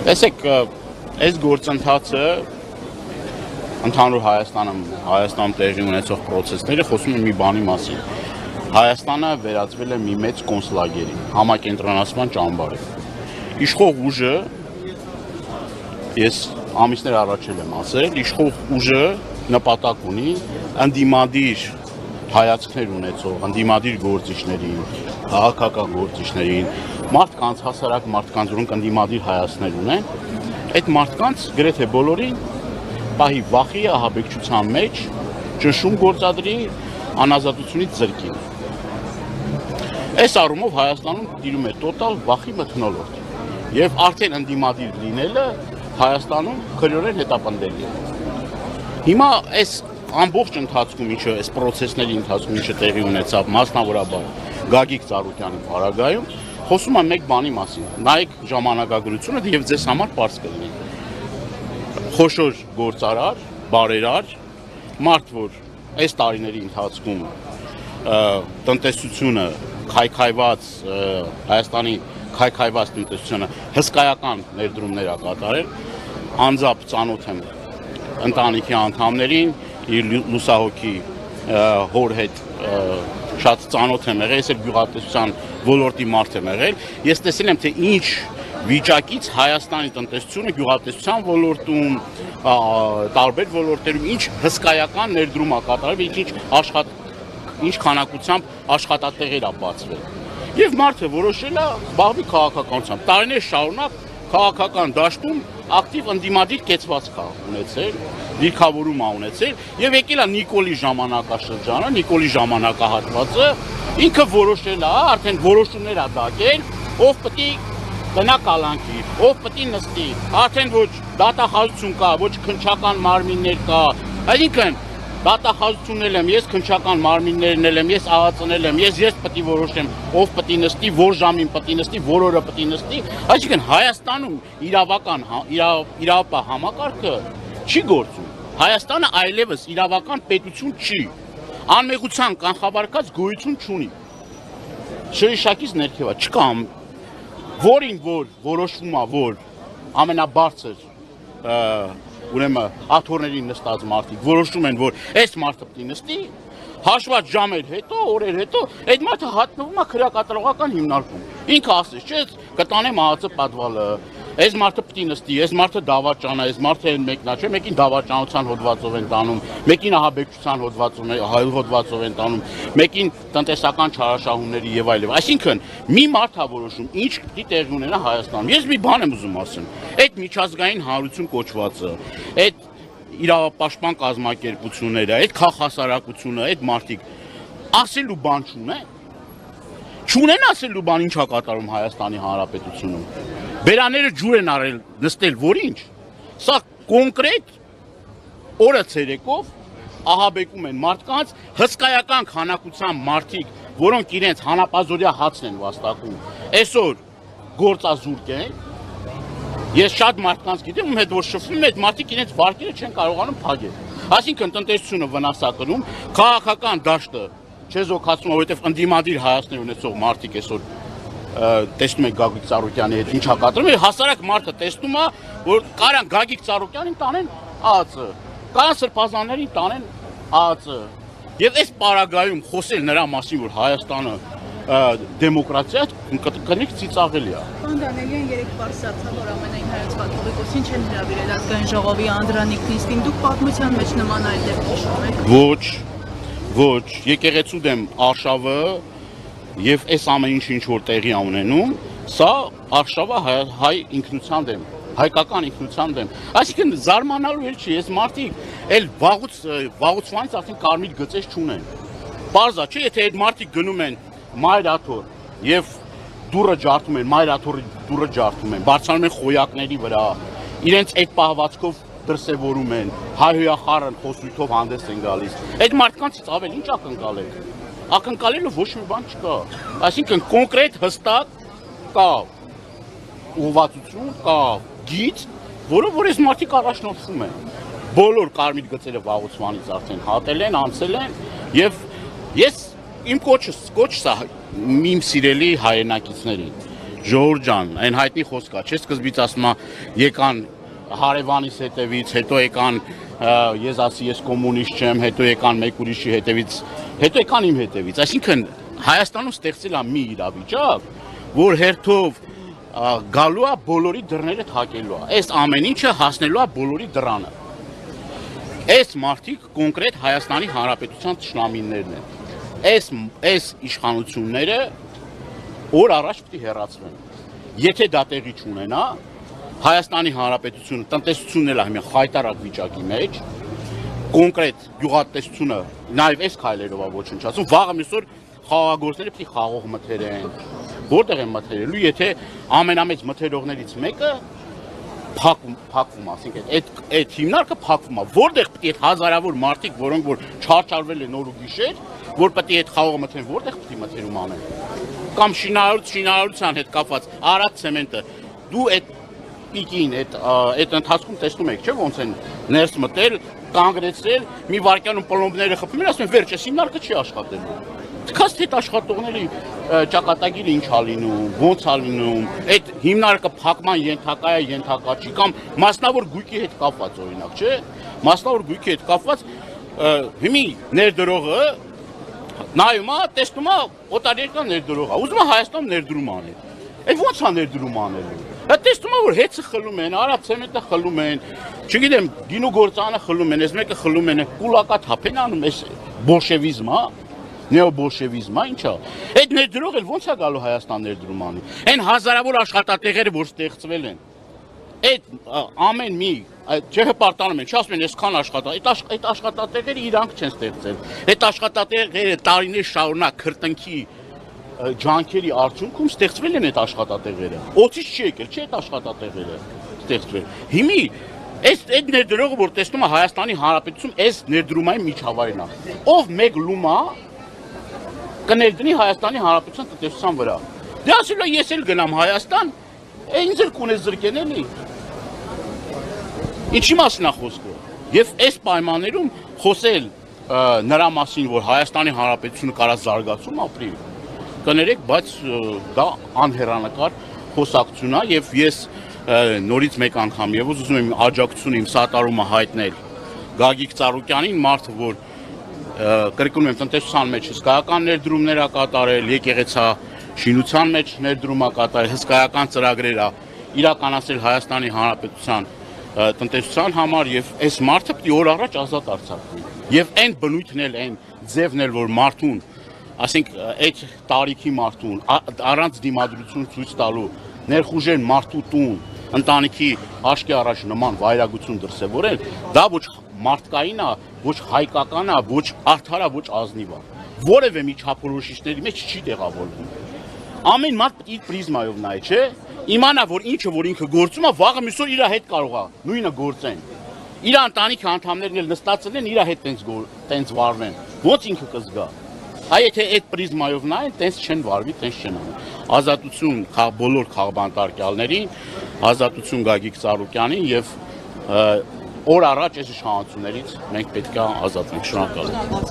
Տեսեք, այս գործընթացը ընդհանուր Հայաստանում տեղի ունեցող process-ները խոսում են մի բանի մասին։ Հայաստանը վերածվել է մի մեծ կոնցլագերի, համակենտրոնացման ճամբարի։ Իշխող ուժը, ես ամիսներ առաջ եմ ասել, իշխող ուժը նպատակ ունի ընդդիմադիր հայացքներ ունեցող, ընդդիմադիր գործիչներին, քաղաքական գործիչներին, մարդկանց, հասարակ մարդկանց, որոնք ընդդիմադիր հայացքներ ունեն, այդ մարդկանց գրեթե բոլորին պահի վախի ահաբեկչության մեջ ճնշում գործադրի անազատությունից զրկի։ Այս առումով Հայաստանում տիրում է տոտալ վախի մթնոլորտ եւ արդեն ընդդիմադիր լինելը Հայաստանում քրեորեն հետապնդելի է։ Հիմա այս ամբողջ ընթացքում ինչը այս process-ների ընթացքում ինչը տեղի ունեցավ մասնավորաբար Գագիկ Ծառուկյանի պարագայում խոսում եմ մեկ բանի մասին։ Նայեք ժամանակագրությունը եւ ձեզ համար բարձ կլինի։ Խոշոր գործարար, բարերար, մարդ, որ այս տարիների ընթացքում տնտեսությունը քայքայված Հայաստանի քայքայված տնտեսությունը հսկայական ներդրումներ ա կատարել, անձամբ ծանոթ եմ ընտանիքի անդամներին, իր լուսահոգի հոր հետ շատ ծանոթ եմ եղել, ես էլ գյուղատնտեսության ոլորտի մարդ եմ եղել, ես տեսել եմ, թե ինչ վիճակից Հայաստանի տնտեսությունը գյուղատնտեսության ոլորտում, տարբեր ոլորտերում ինչ հսկայական ներդրում ա կատարել, ինչ քանակությամբ աշխատատեղեր ա բացվել։ Եվ մարդը որոշել է զբաղվի քաղաքականությամբ։ Տարիներ շարունակ քաղաքական դաշտում ակտիվ ընդդիմադիր կեցվածք ա ունեցել, դիրքավորում ա ունեցել եւ եկել է Նիկոլի ժամանակաշրջանը, Նիկոլի ժամանակահատվածը, ինքը որոշել է, արդեն որոշումներ ա դակել, ով պետք է գնա կալանքի, ով պետք է նստի, արդեն ոչ դատախազություն կա, ոչ քննչական մարմիններ կա, այսինքն դատախազությունն եմ, ես քննչական մարմիններն եմ, ես ԱԱԾ-ն եմ, ես պետք է որոշեմ, ով պետք է նստի, որ ժամին պետք է նստի, որ օրը պետք է նստի, այսինքն Հայաստանում իրավական իրավապահ համակարգը չի գործում։ Հայաստանը այլևս իրավական պետություն չի, անմեղության կանխավարկած գոյություն չունի։ Շրիշակից ներքևա չկա, որին որ որոշվում է, որ ամենաբարձր ուրեմն աթոռներին նստած մարդիկ որոշում են, որ այս մարդը պետք է նստի, հաշված ժամեր հետո, օրեր հետո, այդ մարդը հատնվում է քրեակատարողական հիմնարկում։ Ինքը ասես, չէ, կտանեմ ԱԱԾ պատվալը, այս մարդը պետք է նստի, այս մարդը դավաճան է, այս մարդը մեկնա, չէ, մեկին դավաճանության հոդվածով են տանում, մեկին ահաբեկչության հոդվածով են տանում, մեկին տնտեսական չարաշահումների եւ այլն։ Այսինքն մի մարդ է որոշում, ինչ պետք է տեղի ունենա Հայաստանում։ Ես մի բան եմ ուզում ասեմ, այդ միջազգային հանրություն կոչվածը, այդ իրավապաշտպան կազմակերպությունները, այդ քաղաքասարակությունը, այդ մարդիկ ասելու բան չունեն ասելու բան ինչ է կատարում Հայաստանի Հանրապետությունում։ Բերաները ջուր են արել նստել որինչ։ Սա կոնկրետ օրը ցերեկով ահաբեկում են մարդկանց հսկայական քանակության մարդիկ, որոնք իրենց հանապազորյա հացն են վաստակում։ Այսօր գործազուրկ են։ Ես շատ մարդկանց գիտեմ, ում հետ որ շփվում եմ, այդ մարդիկ իրենց վարկերը չեն կարողանում փակել։ Այսինքն տնտեսությունը վնասակնում, քաղաքական դաշտը չեզոքացնում, որովհետև ընդդիմադիր հայացքներ ունեցող մարդիկ այսօր տեսնում եք Գագիկ Ծառուկյանի հետ ինչ ա կատարում, հասարակ մարդը տեսնում է, որ կարան Գագիկ Ծառուկյանին տանեն ԱԱԾ, կարան սրբազաններին տանեն ԱԱԾ։ Եվ այս պարագայում խոսել նրա մասին, որ Հայաստանը դեմոկրատիա կնիկ ծիծաղելի է։ Պարոն Դանիելյան երեք պարզացավ, որ ամենայն հայոց կաթողիկոսին չեն հրավիրել ազգային ժողովի Անդրանիկ նիստին, դուք պատմության մեջ նման այլ դեպք հիշում եք։ Ոչ, եկեղեցու դեմ արշավը եւ այս ամեն ինչ որ տեղի ա ունենում, սա արշավը հայ ինքնության դեմ, հայկական ինքնության դեմ։ Այսինքն զարմանալու էլ չի, այս մարդիկ էլ վաղուց արդեն կարմիր գծեր չունեն։ Պարզա չէ, եթե այդ մարդիկ գնում են մայրաթոռ եւ դուրը ջարդում են, մայրաթոռի դուրը ջարդում են, բարձրանում են խոյակների վրա, իրենց այդ պահվածքով դրսևորում են, հայհոյախառն խոսույթով հանդես են գալիս։ Այդ մարդկանցից ավել ինչ ակնկալել։ Ակնկալելու ոչ մի բան չկա։ Այսինքն կոնկրետ հստակ կա ուղղվածություն, կա գիծ, որով որ այս մարդիկ առաջնորդվում են։ Բոլոր կարմիր գծերը վաղուց արդեն հատել են, անցել են եւ ես իմ կոչս իմ սիրելի հայրենակիցներին Ժողովուրդ ջան, այն հայտնի խոսքա, չէ՞ սկզբից ասում եկան հարևանիս հետևից, հետո եկան ես ասի ես կոմունիստ չեմ, հետո եկան մեկ ուրիշի հետևից, հետո եկան իմ հետևից։ Այսինքն Հայաստանում ստեղծել է մի իրավիճակ, որ հերթով գալու է բոլորի դռները թակելու է։ Այս ամեն ինչը հասնելու է բոլորի դռանը։ Այս մարդիկ կոնկրետ Հայաստանի Հանրապետության թշնամիներն են։ Այս իշխանությունները օր առաջ պետք է հեռացվեն։ Եթե դա տեղի չունենա, Հայաստանի Հանրապետությունը տնտեսությունն էլ է հիմա խայտարակ վիճակի մեջ, կոնկրետ գյուղատնտեսությունը նաև այս քայլերով է ոչնչացում, վաղը մյուս օր խաղաղագործները պետք է խաղող մթերեն։ Որտեղ են մթերելու, եթե ամենամեծ մթերողներից մեկը փակվում, ասենք այդ հիմնարկը փակվում է, որտեղ պետք է հազարավոր մարդիկ, որոնք որ չարչարվել են օր ու գիշեր, որ պետք է այդ խաղողը մթերեն, որտեղ պետք է մթերում անեն։ Կամ շինարարության հետ կապված Արադ ցեմենտը, դու այդ պիկին, այդ ընթացքում տեսնում եք, չէ՞ ոնց են ներս մտել, կանգնեցրել, մի վայրկյանում պլոմբները խփում են, ասում են վերջ, այս հիմնարկը չի աշխատելու։ Թքած թե աշխատողների ճակատագիրը ինչ ա լինում, ոնց ա լինում, այդ հիմնարկը փակման ենթակա է, ենթակա չի, կամ մասնավոր գույքի հետ կապված օրինակ, չէ՞։ Մասնավոր գույքի հետ կապված հիմի ներդրողը նայում է, տեսնում է օտարերկրյա ներդրող է, ուզում է Հայաստանում ներդրում անել։ Այդ ո՞նց է ներդրում անելու։ Դա տեսնում է որ հեծը խլում են, Արադ ցեմենտը խլում են, չգիտեմ, գինու գործանը խլում են, այս մեկը խլում են, կուլակա թափ են անում, այս բոլշևիզմը, նեոբոլշևիզմը, ինչ է։ Այդ ներդրողը ո՞նց է գալու Հայաստան ներդրում անի։ Այն հազարավոր աշխատատեղերը, որ ստեղծվել են, այդ ամեն մի չհպարտանում են, չասում են այսքան այդ աշխատատեղերը իրանք չեն ստեղծել։ Այդ աշխատատեղերը տարիներ շարունակ քրտնքի ջանքերի արդյունքում ստեղծվել են այդ աշխատատեղերը։ Օծից չի եկել, չէ՞ այդ աշխատատեղերը ստեղծվել։ Հիմի այդ ներդրողը, որ տեսնում է Հայաստանի Հանրապետություն, այս ներդրումային միջավայրն է։ Ով մեկ լումա կներդնի Հայաստանի Հանրապետության տնտեսության վրա։ Դե ասել է ես էլ գնամ Հայաստան, ինձ էլ կունես զրկեն էլի։ Ինչի մասին է խոսքը։ Եվ այս պայմաններում խոսել նրա մասին, որ Հայաստանի Հանրապետությունը կարա զարգացում ապրի, կներեք, բայց դա անհեռանկար խոսակցություն է եւ ես նորից մեկ անգամ եւս ուզում եմ աջակցություն իմ սատարումը հայտնել Գագիկ Ծառուկյանին, մարդը, որ կրկնում եմ տնտեսության մեջ հսկայական ներդրումներ ա կատարել, եկեղեցա շինության մեջ ներդրում ա կատարել, հսկայական ծրագրեր ա իրականացրել Հայաստանի Հանրապետության տնտեսության համար եւ այս մարդը պետք է օր առաջ ազատ արձակվի։ Եվ այն բնույթն էլ, այն ձևն էլ, որ մարդուն, ասենք այդ տարիքի մարդուն առանց դիմադրություն ցույց տալու ներխուժեն մարդու տուն, ընտանիքի աշկի առաջ նման վայրագություն դրսևորել, դա ոչ մարդկային է, ոչ հայկական է, ոչ արդար է, ոչ ազնիվ է։ Որևէ միջապորոշիչների մեջ չի տեղավորվում։ Ամեն մարդ պետք է իր պրիզմայով նայ, չէ՞։ Իմանա, որ ինչը որ ինքը գործում է, վաղը մյուս օր իր հետ կարող է նույնը գործեն։ Իր ընտանիքի անդամներն էլ նստածել են, իր հետ տենց վարվեն։ Ոնց ինքը կզգա։ Եթե այդ պրիզմայով նայեն, տենց չեն վարվի, տենց չեն անի։ Ազատություն բոլոր քաղբանտարկյալներին, ազատություն Գագիկ Ծառուկյանին եւ օր առաջ այս իշխանություններից մենք պետք է ազատվենք։ Շնորհակալ եմ։